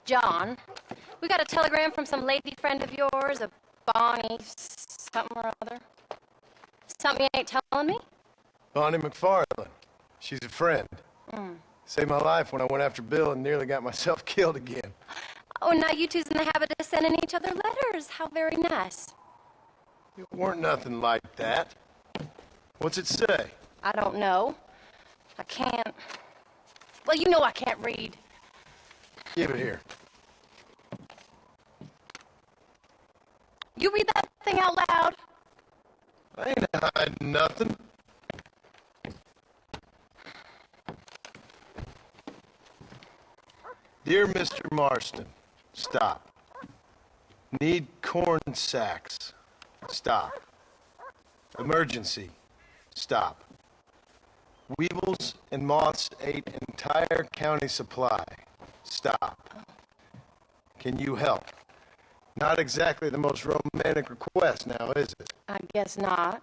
John, we got a telegram from some lady friend of yours, a Bonnie something or other. Something you ain't telling me? Bonnie McFarland. She's a friend. Saved my life when I went after Bill and nearly got myself killed again. Oh, now you two's in the habit of sending each other letters. How very nice. It weren't nothing like that. What's it say? I don't know. I can't. Well, you know I can't read. Give it here. You read that thing out loud? I ain't hiding nothing. Dear Mr. Marston, stop. Need corn sacks. Stop. Emergency. Stop. Weevils and moths ate entire county supply. Stop. Can you help? Not exactly the most romantic request now, is it? I guess not.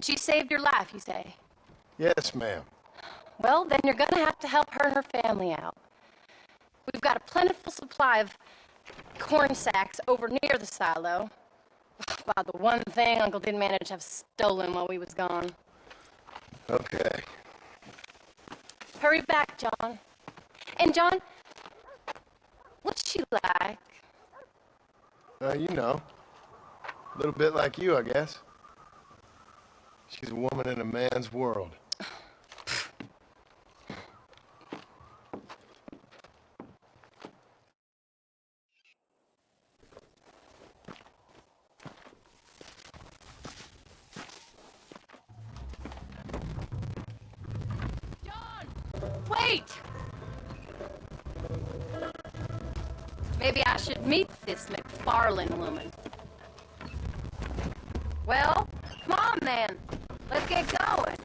She saved your life, you say? Yes, ma'am. Well, then you're gonna have to help her and her family out. We've got a plentiful supply of corn sacks over near the silo. Wow, the one thing Uncle didn't manage to have stolen while we was gone. Okay. Hurry back, John. And John, what's she like? You know. A little bit like you, I guess. She's a woman in a man's world. Wait! Maybe I should meet this McFarland woman. Well, come on then. Let's get going.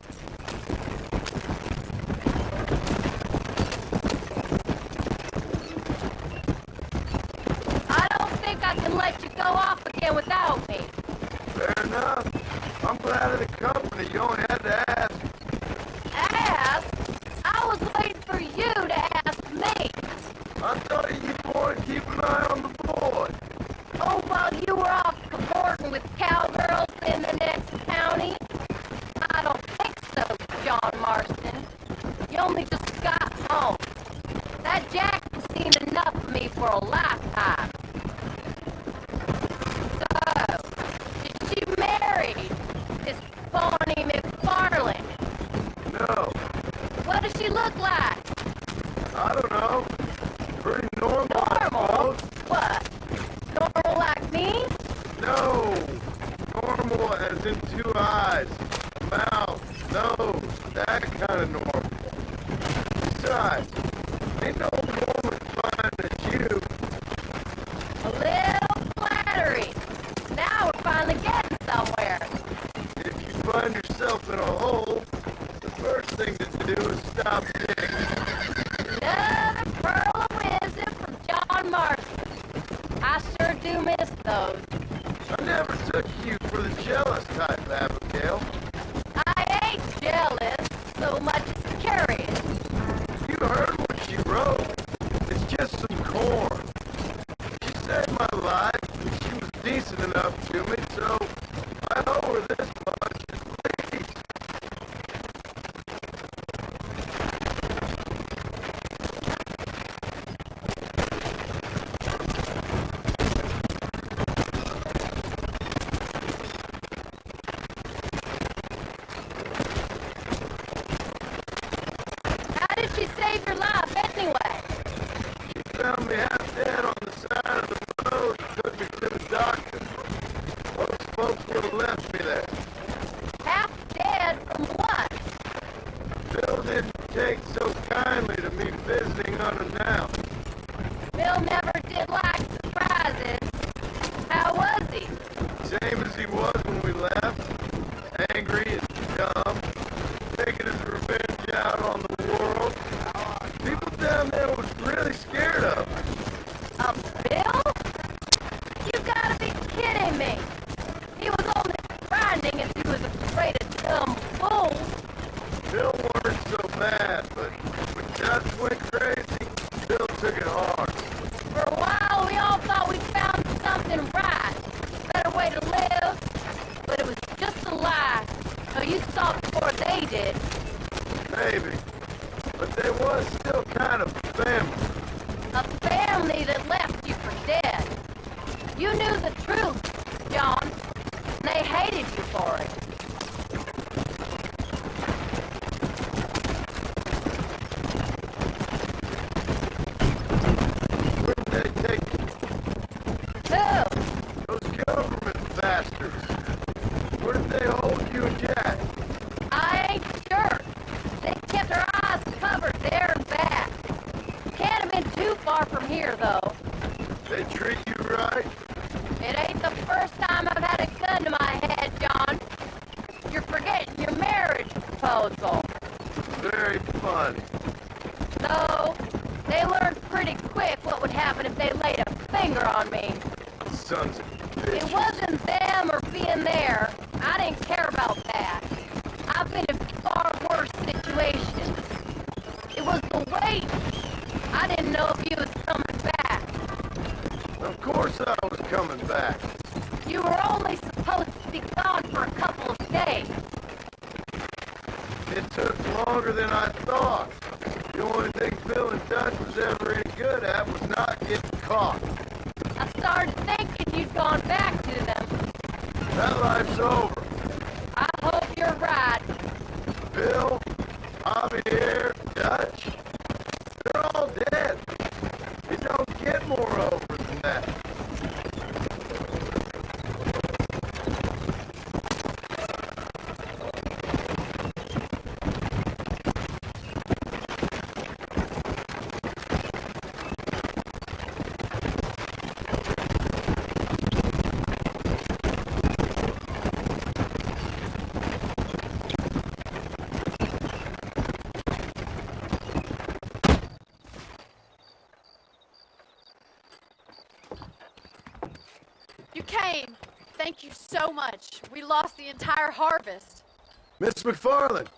I don't think I can let you go off again without me. Fair enough. I'm glad of the company. You only had to ask. Ask? I was waiting for you to ask me. I thought you wanted to keep an eye on the boy. Oh, while you were off cavorting with cowgirls in the next county? I don't think so, John Marston. You only just got home. That Jackson's seen enough of me for a lifetime. So, did she marry this Bonnie McFarland? No. What does she look like? I don't know. Pretty normal, Normal? I suppose. What? Normal like me? No. Normal as in 2 eyes, mouth, nose, that kind of normal. Besides, ain't no woman fine as you. A little flattery. Now we're finally getting somewhere. If you find yourself in a hole, the first thing to do is stop digging. Another pearl of wisdom from John Marston. I sure do miss those. I never took you for the jealous type, Abigail. I ain't jealous so much as curious. You heard what she wrote. It's just some corn. She saved my life, and she was decent enough to me, so I owe her this much at least. How did she save your life anyway? She found me half dead on the side of the road and took me to the doctor. Most folks would have left me there. Half dead from what? Bill didn't take so kindly to me visiting unannounced. Bill never did like surprises. How was he? Same as he was when we left. Angry and dumb. Taking his revenge out on the world. People down there was really scared of him. Bill? You gotta be kidding me. He was only grinding if he was afraid of dumb fools. Bill weren't so bad, but when Dutch went crazy, Bill took it way to live, but it was just a lie. So you saw before they did. Maybe. But they was still kind of family. A family that left you for dead. You knew the truth, John. And they hated you for it. Where did they take you? Who? Those government bastards. Where did they hold you and Jack? I ain't sure. They kept their eyes covered there and back. Can't have been too far from here, though. They treat you right? It ain't the first time I've had a gun to my head, John. You're forgetting your marriage proposal. Very funny. No, they learned pretty quick what would happen if they laid a finger on me. Sons of bitches. It wasn't them or being there. I didn't care about that. I've been in far worse situations. It was the wait. I didn't know if you was coming back. Of course I was coming back. You were only supposed to be gone for a couple of days. It took longer than I thought. The only thing Phil and Dutch was ever any good at was not getting caught. I started thinking you'd gone back to them. That life's over. I hope you're right. Phil, Javier, Dutch, they're all dead. It don't get more over than that. You came. Thank you so much. We lost the entire harvest. Miss McFarland,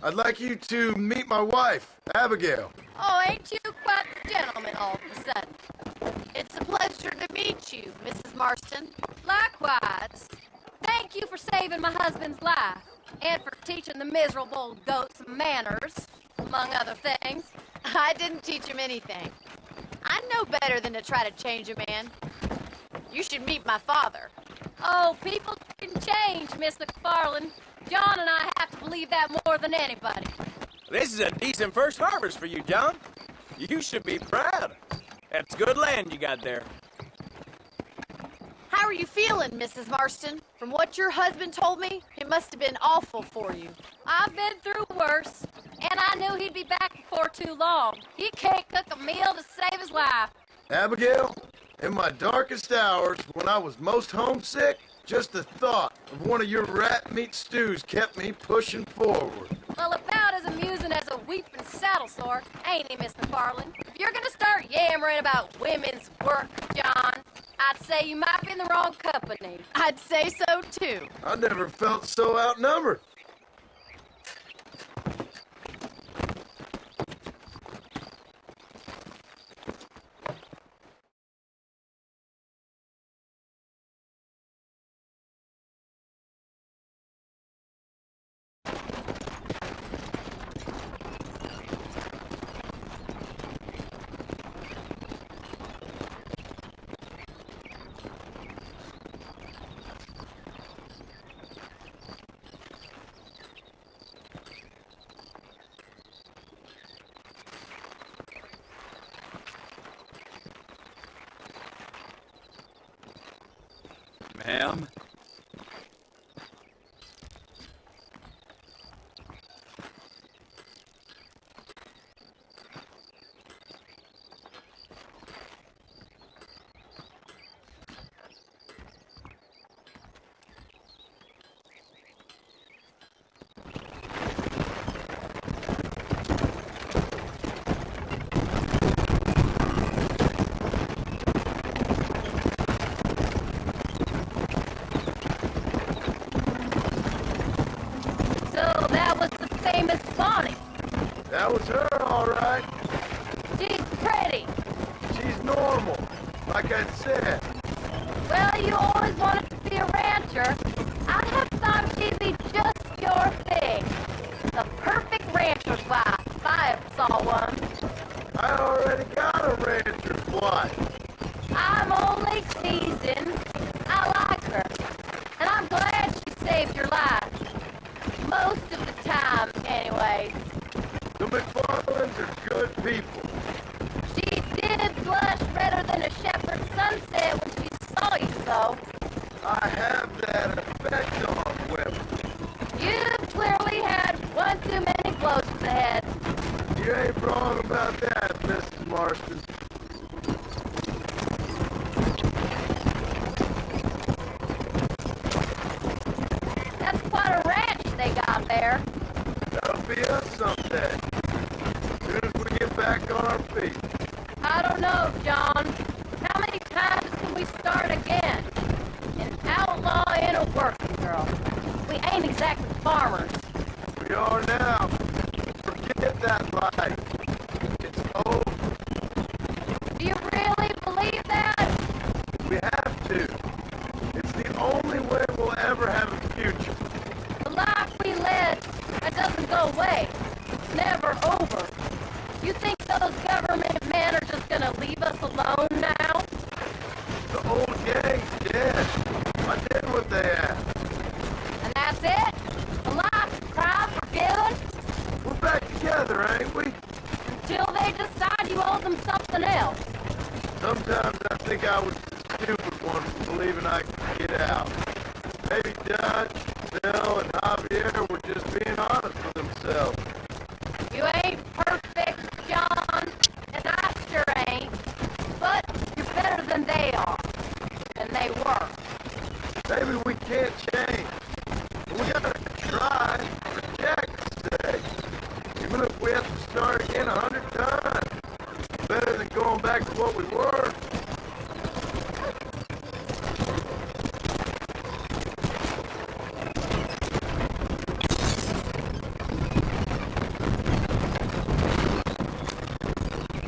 I'd like you to meet my wife, Abigail. Oh, ain't you quite the gentleman all of a sudden? It's a pleasure to meet you, Mrs. Marston. Likewise. Thank you for saving my husband's life, and for teaching the miserable goat some manners, among other things. I didn't teach him anything. I know better than to try to change a man. You should meet my father. Oh, people can change, Miss McFarland. John and I have to believe that more than anybody. This is a decent first harvest for you, John. You should be proud. That's good land you got there. How are you feeling, Mrs. Marston? From what your husband told me, it must have been awful for you. I've been through worse, and I knew he'd be back before too long. He can't cook a meal to save his life. Abigail, in my darkest hours, when I was most homesick, just the thought of one of your rat meat stews kept me pushing forward. Well, about as amusing as a weeping saddle sore, ain't he, Miss McFarland? If you're gonna start yammering about women's work, John, I'd say you might be in the wrong company. I'd say so, too. I never felt so outnumbered. Ma'am? That was her, all right. She's pretty. She's normal, like I said. Well, you always wanted to be rancher, I have thought she'd be just your thing. The perfect rancher's wife, if I ever saw one. I already got a rancher's wife. I'm only teasing. I like her. And I'm glad she saved your life. Most of the time, anyways. The McFarlands are good people. She did blush redder than a shepherd's sunset when she saw you, though. I have that effect on women. You've clearly had one too many blows to the head. You ain't wrong about that, Mrs. Marston. That's quite a ranch they got there. That'll be us someday. Soon as we get back on our feet. I don't know, John. How many times can we start again? An outlaw and a working girl. We ain't exactly farmers. We are now. Forget that life. It's over. Do you really believe that? We have to. It's the only way we'll ever have a future. The life we led, that doesn't go away. It's never over. You think those government men are just gonna leave us alone now? The old gang's dead. I did what they asked. And that's it? A life of crime forgiven? We're back together, ain't we? Until they decide you owe them something else. Sometimes I think I was the stupid one for believing I could get out. Maybe Dutch, Bill, and Javier were just being honest with themselves. You ain't perfect, John, and I sure ain't. But you're better than they are. And they were. Maybe we can't change. But we gotta try for Jack's sake. Even if we have to start again 100 times. Better than going back to what we were.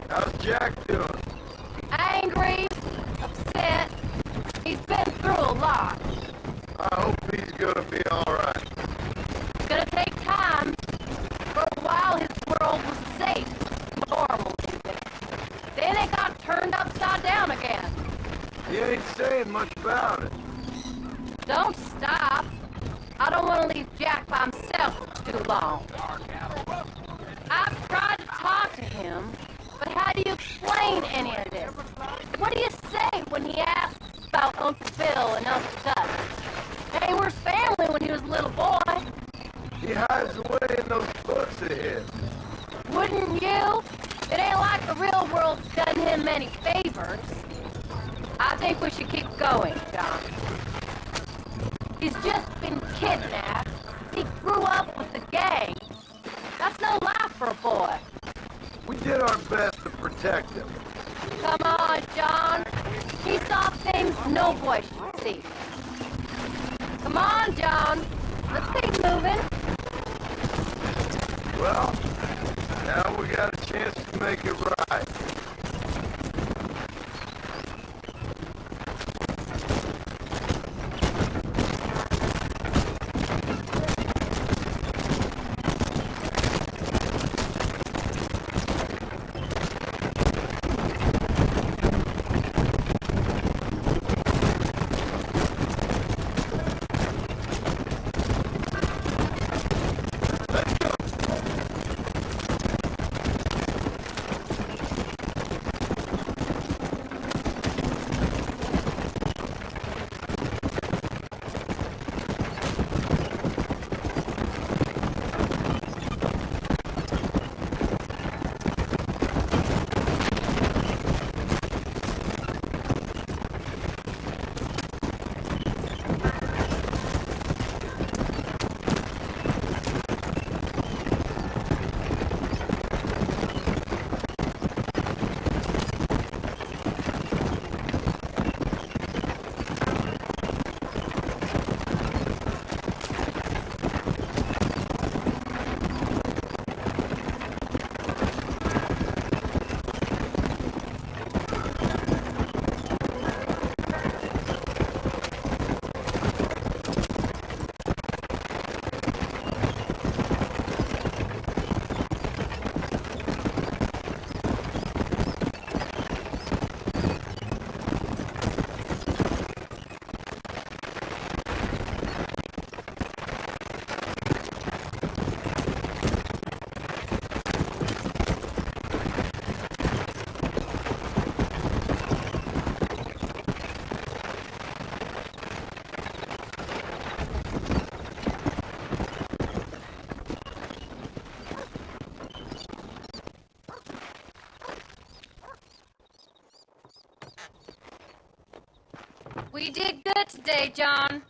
How's Jack doing? Angry, upset. He's been through a lot. I hope he's gonna be alright. It's gonna take time. For a while, his world was safe, normal even. Then it got turned upside down again. He ain't saying much about it. Don't stop. I don't want to leave Jack by himself for too long. I've tried to talk to him, but how do you explain any of this? What do you say when he asks about Uncle Bill and Uncle Dutch? They were family when he was a little boy. He hides away in those books of his. Wouldn't you? It ain't like the real world's done him many favors. I think we should keep going, John. He's just been kidnapped. He grew up with the gang. That's no life for a boy. We did our best to protect him. Come on, John. He saw things no boy should see. Come on, John. Let's keep moving. Well, now we got a chance to make it right. We did good today, John.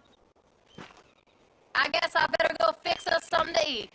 I guess I better go fix us something to eat.